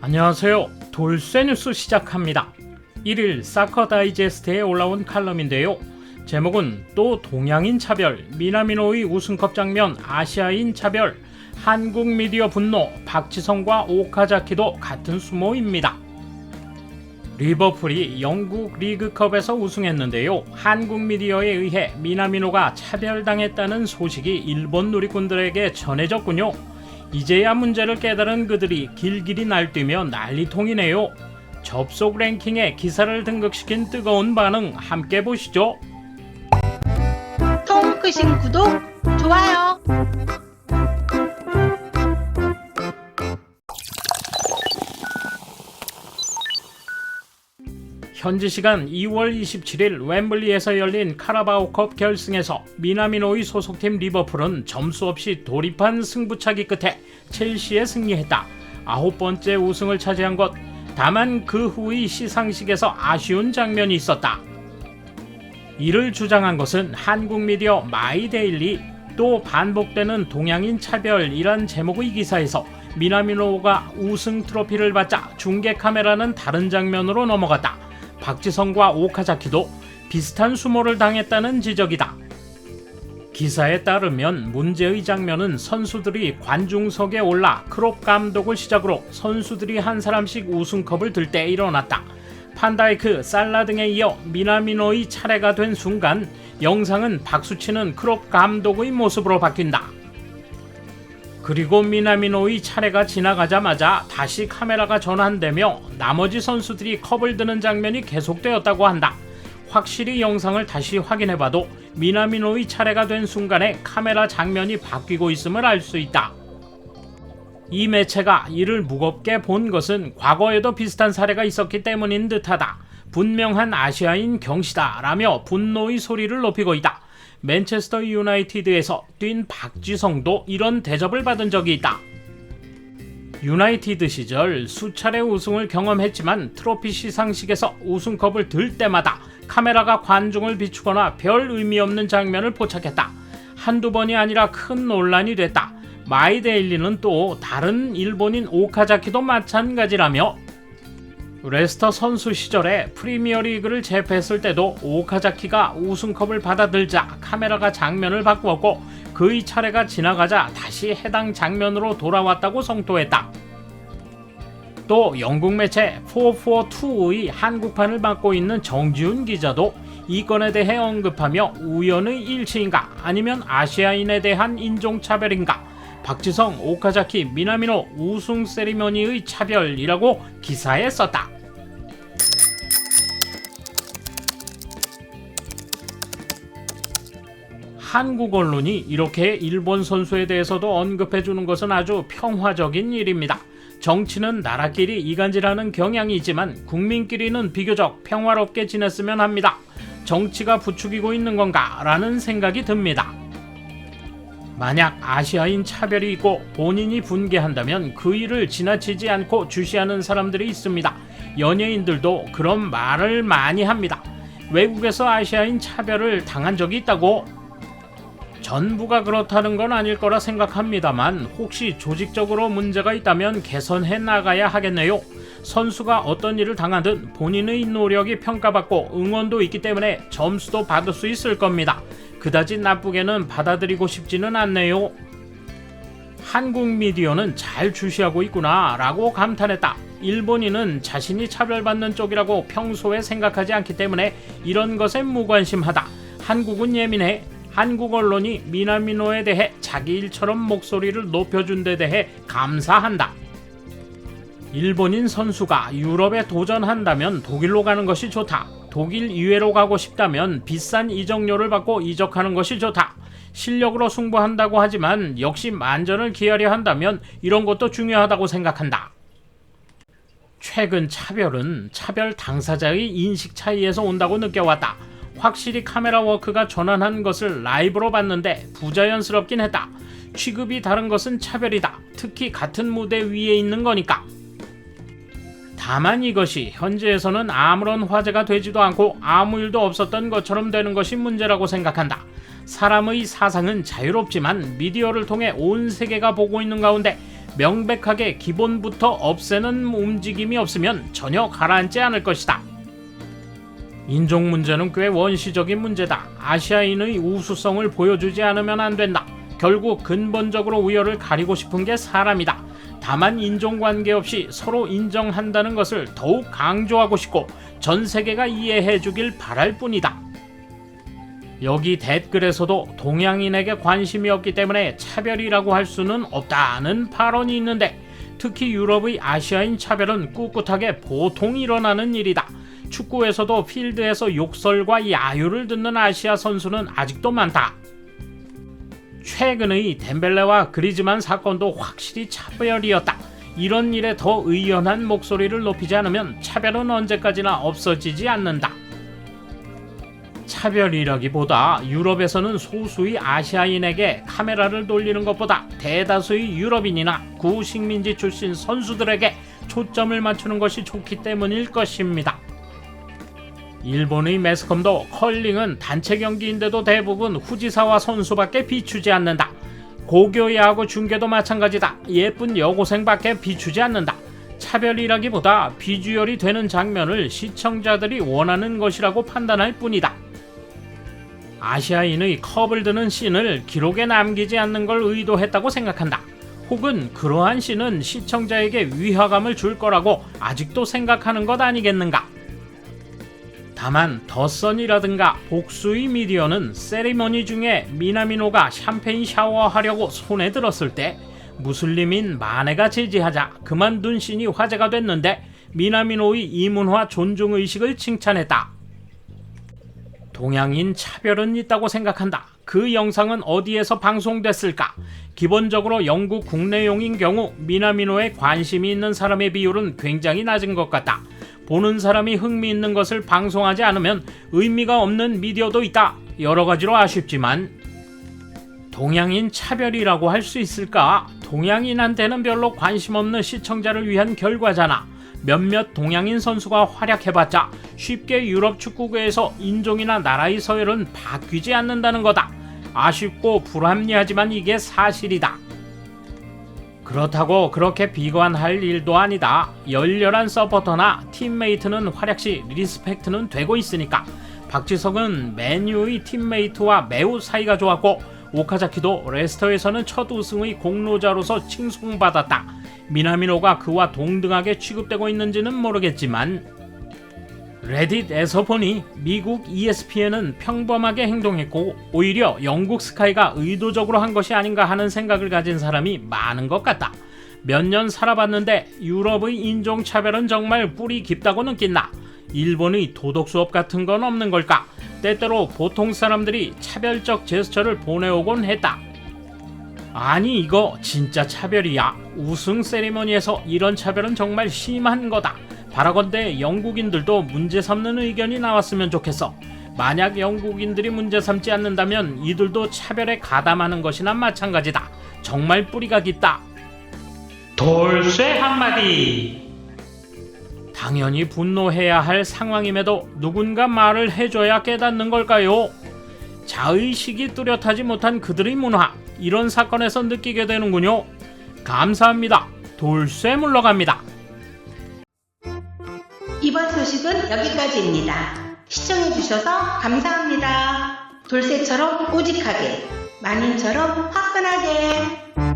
안녕하세요. 돌쇠 뉴스 시작합니다. 1일 사커 다이제스트에 올라온 칼럼인데요. 제목은 또 동양인 차별, 미나미노의 우승컵 장면, 아시아인 차별, 한국 미디어 분노, 박지성과 오카자키도 같은 수모입니다. 리버풀이 영국 리그컵에서 우승했는데요. 한국 미디어에 의해 미나미노가 차별당했다는 소식이 일본 누리꾼들에게 전해졌군요. 이제야 문제를 깨달은 그들이 길길이 날뛰며 난리통이네요. 접속 랭킹에 기사를 등극시킨 뜨거운 반응 함께 보시죠. 통 크신 구독, 좋아요. 현지 시간 2월 27일 웸블리에서 열린 카라바오컵 결승에서 미나미노의 소속팀 리버풀은 점수 없이 돌입한 승부차기 끝에 첼시에 승리했다. 9번째 우승을 차지한 것. 다만 그 후의 시상식에서 아쉬운 장면이 있었다. 이를 주장한 것은 한국 미디어 마이데일리. 또 반복되는 동양인 차별이란 제목의 기사에서 미나미노가 우승 트로피를 받자 중계 카메라는 다른 장면으로 넘어갔다. 박지성과 오카자키도 비슷한 수모를 당했다는 지적이다. 기사에 따르면 문제의 장면은 선수들이 관중석에 올라 크롭 감독을 시작으로 선수들이 한 사람씩 우승컵을 들 때 일어났다. 판다이크, 살라 등에 이어 미나미노의 차례가 된 순간 영상은 박수치는 크롭 감독의 모습으로 바뀐다. 그리고 미나미노의 차례가 지나가자마자 다시 카메라가 전환되며 나머지 선수들이 컵을 드는 장면이 계속되었다고 한다. 확실히 영상을 다시 확인해봐도 미나미노의 차례가 된 순간에 카메라 장면이 바뀌고 있음을 알 수 있다. 이 매체가 이를 무겁게 본 것은 과거에도 비슷한 사례가 있었기 때문인 듯하다. 분명한 아시아인 경시다 라며 분노의 소리를 높이고 있다. 맨체스터 유나이티드에서 뛴 박지성도 이런 대접을 받은 적이 있다. 유나이티드 시절 수차례 우승을 경험했지만 트로피 시상식에서 우승컵을 들 때마다 카메라가 관중을 비추거나 별 의미 없는 장면을 포착했다. 한두 번이 아니라 큰 논란이 됐다. 마이데일리는 또 다른 일본인 오카자키도 마찬가지라며 레스터 선수 시절에 프리미어리그를 제패했을 때도 오카자키가 우승컵을 받아들자 카메라가 장면을 바꾸었고 그의 차례가 지나가자 다시 해당 장면으로 돌아왔다고 성토했다. 또 영국 매체 442의 한국판을 맡고 있는 정지훈 기자도 이 건에 대해 언급하며 우연의 일치인가 아니면 아시아인에 대한 인종차별인가 박지성, 오카자키, 미나미노 우승 세리머니의 차별이라고 기사에 썼다. 한국 언론이 이렇게 일본 선수에 대해서도 언급해주는 것은 아주 평화적인 일입니다. 정치는 나라끼리 이간질하는 경향이 있지만 국민끼리는 비교적 평화롭게 지냈으면 합니다. 정치가 부추기고 있는 건가 라는 생각이 듭니다. 만약 아시아인 차별이 있고 본인이 분개한다면 그 일을 지나치지 않고 주시하는 사람들이 있습니다. 연예인들도 그런 말을 많이 합니다. 외국에서 아시아인 차별을 당한 적이 있다고? 전부가 그렇다는 건 아닐 거라 생각합니다만 혹시 조직적으로 문제가 있다면 개선해 나가야 하겠네요. 선수가 어떤 일을 당하든 본인의 노력이 평가받고 응원도 있기 때문에 점수도 받을 수 있을 겁니다. 그다지 나쁘게는 받아들이고 싶지는 않네요. 한국 미디어는 잘 주시하고 있구나 라고 감탄했다. 일본인은 자신이 차별받는 쪽이라고 평소에 생각하지 않기 때문에 이런 것에 무관심하다. 한국은 예민해. 한국 언론이 미나미노에 대해 자기 일처럼 목소리를 높여준 데 대해 감사한다. 일본인 선수가 유럽에 도전한다면 독일로 가는 것이 좋다. 독일 이외로 가고 싶다면 비싼 이적료를 받고 이적하는 것이 좋다. 실력으로 승부한다고 하지만 역시 만전을 기하려 한다면 이런 것도 중요하다고 생각한다. 최근 차별은 차별 당사자의 인식 차이에서 온다고 느껴왔다. 확실히 카메라 워크가 전환한 것을 라이브로 봤는데 부자연스럽긴 했다. 취급이 다른 것은 차별이다. 특히 같은 무대 위에 있는 거니까. 다만 이것이 현지에서는 아무런 화제가 되지도 않고 아무 일도 없었던 것처럼 되는 것이 문제라고 생각한다. 사람의 사상은 자유롭지만 미디어를 통해 온 세계가 보고 있는 가운데 명백하게 기본부터 없애는 움직임이 없으면 전혀 가라앉지 않을 것이다. 인종 문제는 꽤 원시적인 문제다. 아시아인의 우수성을 보여주지 않으면 안 된다. 결국 근본적으로 우열을 가리고 싶은 게 사람이다. 다만 인종 관계없이 서로 인정한다는 것을 더욱 강조하고 싶고 전 세계가 이해해 주길 바랄 뿐이다. 여기 댓글에서도 동양인에게 관심이 없기 때문에 차별이라고 할 수는 없다는 발언이 있는데, 특히 유럽의 아시아인 차별은 꿋꿋하게 보통 일어나는 일이다. 축구에서도 필드에서 욕설과 야유를 듣는 아시아 선수는 아직도 많다. 최근의 덴벨레와 그리즈만 사건도 확실히 차별이었다. 이런 일에 더 의연한 목소리를 높이지 않으면 차별은 언제까지나 없어지지 않는다. 차별이라기보다 유럽에서는 소수의 아시아인에게 카메라를 돌리는 것보다 대다수의 유럽인이나 구식민지 출신 선수들에게 초점을 맞추는 것이 좋기 때문일 것입니다. 일본의 매스컴도 컬링은 단체 경기인데도 대부분 후지사와 선수밖에 비추지 않는다. 고교 야구 중계도 마찬가지다. 예쁜 여고생밖에 비추지 않는다. 차별이라기보다 비주얼이 되는 장면을 시청자들이 원하는 것이라고 판단할 뿐이다. 아시아인의 컵을 드는 씬을 기록에 남기지 않는 걸 의도했다고 생각한다. 혹은 그러한 씬은 시청자에게 위화감을 줄 거라고 아직도 생각하는 것 아니겠는가? 다만 더선이라든가 복수의 미디어는 세리머니 중에 미나미노가 샴페인 샤워하려고 손에 들었을 때 무슬림인 마네가 제지하자 그만둔 씬이 화제가 됐는데, 미나미노의 이문화 존중의식을 칭찬했다. 동양인 차별은 있다고 생각한다. 그 영상은 어디에서 방송됐을까? 기본적으로 영국 국내용인 경우 미나미노에 관심이 있는 사람의 비율은 굉장히 낮은 것 같다. 보는 사람이 흥미있는 것을 방송하지 않으면 의미가 없는 미디어도 있다. 여러 가지로 아쉽지만 동양인 차별이라고 할 수 있을까? 동양인한테는 별로 관심 없는 시청자를 위한 결과잖아. 몇몇 동양인 선수가 활약해봤자 쉽게 유럽 축구계에서 인종이나 나라의 서열은 바뀌지 않는다는 거다. 아쉽고 불합리하지만 이게 사실이다. 그렇다고 그렇게 비관할 일도 아니다. 열렬한 서포터나 팀메이트는 활약 시 리스펙트는 되고 있으니까. 박지성은 맨유의 팀메이트와 매우 사이가 좋았고, 오카자키도 레스터에서는 첫 우승의 공로자로서 칭송받았다. 미나미노가 그와 동등하게 취급되고 있는지는 모르겠지만 레딧에서 보니 미국 ESPN은 평범하게 행동했고 오히려 영국 스카이가 의도적으로 한 것이 아닌가 하는 생각을 가진 사람이 많은 것 같다. 몇 년 살아봤는데 유럽의 인종차별은 정말 뿌리 깊다고 느낀다. 일본의 도덕 수업 같은 건 없는 걸까? 때때로 보통 사람들이 차별적 제스처를 보내오곤 했다. 아니 이거 진짜 차별이야. 우승 세리머니에서 이런 차별은 정말 심한 거다. 바라건대 영국인들도 문제 삼는 의견이 나왔으면 좋겠어. 만약 영국인들이 문제 삼지 않는다면 이들도 차별에 가담하는 것이나 마찬가지다. 정말 뿌리가 깊다. 돌쇠 한마디. 당연히 분노해야 할 상황임에도 누군가 말을 해줘야 깨닫는 걸까요? 자의식이 뚜렷하지 못한 그들의 문화, 이런 사건에서 느끼게 되는군요. 감사합니다. 돌쇠 물러갑니다. 이번 소식은 여기까지입니다. 시청해주셔서 감사합니다. 돌쇠처럼 꼬직하게, 마님처럼 화끈하게.